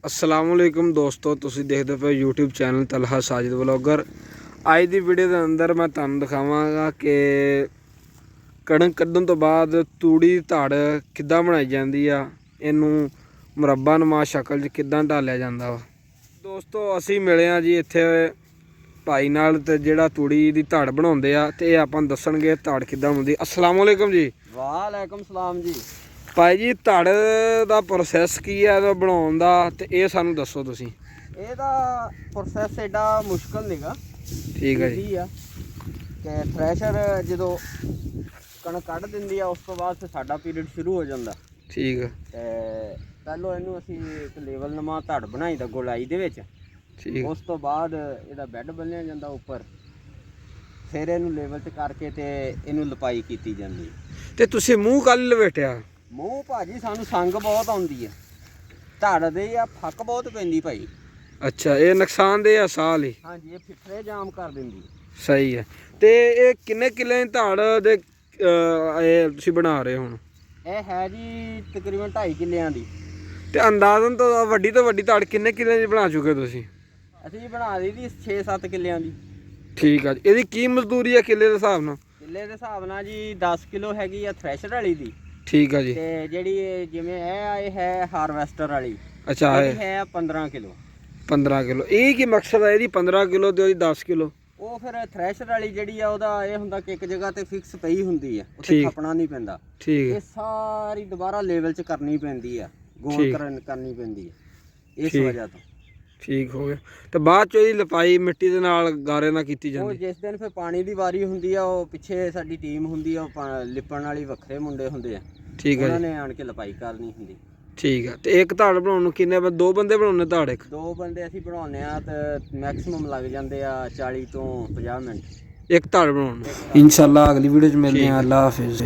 अस्सलामुअलैकुम दोस्तों, तुसीं देखदे पे YouTube channel Talha Sajid vlogger. अज दी वीडियो के अंदर मैं तुहानूं दिखावांगा कि कणक कड्ढण तो बाद तूड़ी दी धड़ किद्दां बनाई जांदी आ, इहनूं मुरब्बा नुमा शक्ल च किद्दां ढालिया जांदा वा। दोस्तों असीं मिले आ जी इत्थे भाई नाल ते जिहड़ा तूड़ी दी धड़ बनाउंदे आ ते इह आपां दस्सणगे धड़ किद्दां हुंदी। अस्सलामुअलैकुम जी। वालेकुम सलाम जी। भाई जी धड़ दा प्रोसैस की है ਇਹਦਾ ਬਣਾਉਣ ਦਾ ਤੇ ਇਹ ਸਾਨੂੰ ਦੱਸੋ ਤੁਸੀਂ। ਇਹਦਾ ਪ੍ਰੋਸੈਸ ਐਡਾ ਮੁਸ਼ਕਲ ਨਹੀਂਗਾ, ਠੀਕ ਹੈ ਜੀ। ਆ ਕਿ ਥ੍ਰੈਸ਼ਰ ਜਦੋਂ ਕਣਕ ਕੱਢ ਦਿੰਦੀ ਆ ਉਸ ਤੋਂ ਬਾਅਦ ਫਿਰ ਸਾਡਾ ਪੀਰੀਅਡ ਸ਼ੁਰੂ ਹੋ ਜਾਂਦਾ। ਠੀਕ ਹੈ। ਤੇ ਪਹਿਲੋਂ ਇਹਨੂੰ ਅਸੀਂ ਇੱਕ ਲੈਵਲ ਨਵਾਂ ਧੜ ਬਣਾਈ ਦਾ ਗੋਲਾਈ ਦੇ ਵਿੱਚ। ਠੀਕ। ਉਸ ਤੋਂ ਬਾਅਦ ਇਹਦਾ ਬੈੱਡ ਬੰਨਿਆ ਜਾਂਦਾ ਉੱਪਰ, ਫਿਰ ਇਹਨੂੰ ਲੈਵਲ 'ਚ ਕਰਕੇ ਤੇ ਇਹਨੂੰ ਲਪਾਈ ਕੀਤੀ ਜਾਂਦੀ। ਤੇ ਤੁਸੀਂ ਮੂੰਹ ਕੱਲ ਲਵੇਟਿਆ? ਮੂੰਹ ਭਾਜੀ ਸਾਨੂੰ ਸੰਗ ਬਹੁਤ ਆਉਂਦੀ ਆ, ਧੜ ਦੇ ਆ ਫੱਕ ਬਹੁਤ ਪੈਂਦੀ ਭਾਈ। ਅੱਛਾ, ਇਹ ਨੁਕਸਾਨਦੇਹ ਆ ਸਾਹ ਲਈ? ਹਾਂਜੀ, ਇਹ ਫਿੱਫੜੇ ਜਾਮ ਕਰ ਦਿੰਦੀ। ਸਹੀ ਹੈ। ਤੇ ਇਹ ਕਿੰਨੇ ਕਿੱਲੇ ਦੀ ਧੜ ਦੇ ਇਹ ਤੁਸੀਂ ਬਣਾ ਰਹੇ ਹੋ ਹੁਣ? ਇਹ ਹੈ ਜੀ ਤਕਰੀਬਨ 2.5 ਕਿੱਲਿਆਂ ਦੀ। ਤੇ ਅੰਦਾਜ਼ਨ ਤੋਂ ਵੱਡੀ ਧੜ ਕਿੰਨੇ ਕਿੱਲੇ ਦੀ ਬਣਾ ਚੁੱਕੇ ਤੁਸੀਂ? ਅਸੀਂ ਬਣਾ ਲਈ ਦੀ 6-7 ਕਿੱਲਿਆਂ ਦੀ। ਠੀਕ ਆ ਜੀ। ਇਹਦੀ ਕੀ ਮਜ਼ਦੂਰੀ ਆ ਕਿੱਲੇ ਦੇ ਹਿਸਾਬ ਨਾਲ? ਕਿੱਲੇ ਦੇ ਹਿਸਾਬ ਨਾਲ ਜੀ 10 ਕਿਲੋ ਹੈਗੀ ਆ ਥ੍ਰੈਸ਼ਰ ਵਾਲੀ ਦੀ। ਠੀਕ ਆ ਜੀ। ਤੇ ਜਿਹੜੀ ਜਿਵੇਂ ਇਹ ਹੈ ਹਾਰਵੈਸਟਰ ਵਾਲੀ। ਅੱਛਾ, ਇਹ ਹੈ 15 ਕਿਲੋ। 15 ਕਿਲੋ। ਇਹ ਕੀ ਮਕਸਦ ਹੈ ਇਹਦੀ 15 ਕਿਲੋ ਤੇ ਉਹਦੀ 10 ਕਿਲੋ? ਉਹ ਫਿਰ ਥ੍ਰੈਸ਼ਰ ਵਾਲੀ ਜਿਹੜੀ ਆ ਉਹਦਾ ਇਹ ਹੁੰਦਾ ਕਿ ਇੱਕ ਜਗ੍ਹਾ ਤੇ ਫਿਕਸ ਪਈ ਹੁੰਦੀ ਆ, ਉੱਥੇ ਠੀਕ। ਖਪਣਾ ਨਹੀਂ ਪੈਂਦਾ। ਠੀਕ ਹੈ। ਇਹ ਸਾਰੀ ਦੁਬਾਰਾ ਲੈਵਲ 'ਚ ਕਰਨੀ ਪੈਂਦੀ ਆ, ਗੋਲ ਕਰਨੀ ਪੈਂਦੀ ਆ, ਇਸ ਵਜ੍ਹਾ ਤੋਂ। ਠੀਕ ਹੋ ਗਿਆ। ਤੇ ਬਾਅਦ ਚ ਇਹਦੀ ਲਪਾਈ ਮਿੱਟੀ ਦੇ ਨਾਲ ਗਾਰੇ ਨਾਲ ਕੀਤੀ ਉਹ ਜਾਂਦੀ? ਜਿਸ ਦਿਨ ਫਿਰ ਪਾਣੀ ਦੀ ਵਾਰੀ ਹੁੰਦੀ ਆ, ਉਹ ਪਿੱਛੇ ਸਾਡੀ ਟੀਮ ਹੁੰਦੀ ਆ, ਉਹ ਲਿਪਣ ਵਾਲੀ ਵੱਖਰੇ ਮੁੰਡੇ ਹੁੰਦੇ ਆ। ਠੀਕ ਹੈ ਉਹਨਾਂ ਜੀ। ਨੇ ਆਣ ਕੇ ਲਪਾਈ ਕਰਨੀ ਹੁੰਦੀ। ਠੀਕ ਆ। ਤੇ ਇੱਕ ਧੜ ਬਣਾਉਣ ਨੂੰ ਕਿੰਨੇ ਦੋ ਬੰਦੇ ਬਣਾਉਣੇ ਧੜ ਇੱਕ? 2 ਬੰਦੇ ਅਸੀਂ ਬਣਾਉਂਦੇ ਆ ਤੇ ਮੈਕਸਿਮਮ ਲੱਗ ਜਾਂਦੇ ਆ 40 ਤੋਂ 50 ਮਿੰਟ ਇੱਕ ਧੜ ਬਣਾਉਣ ਨੂੰ। ਇਨਸ਼ਾਅੱਲਾ ਅਗਲੀ ਵੀਡੀਓ ਚ ਮਿਲਦੇ ਹਾਂ। ਅੱਲਾ ਹਾਫਿਜ਼।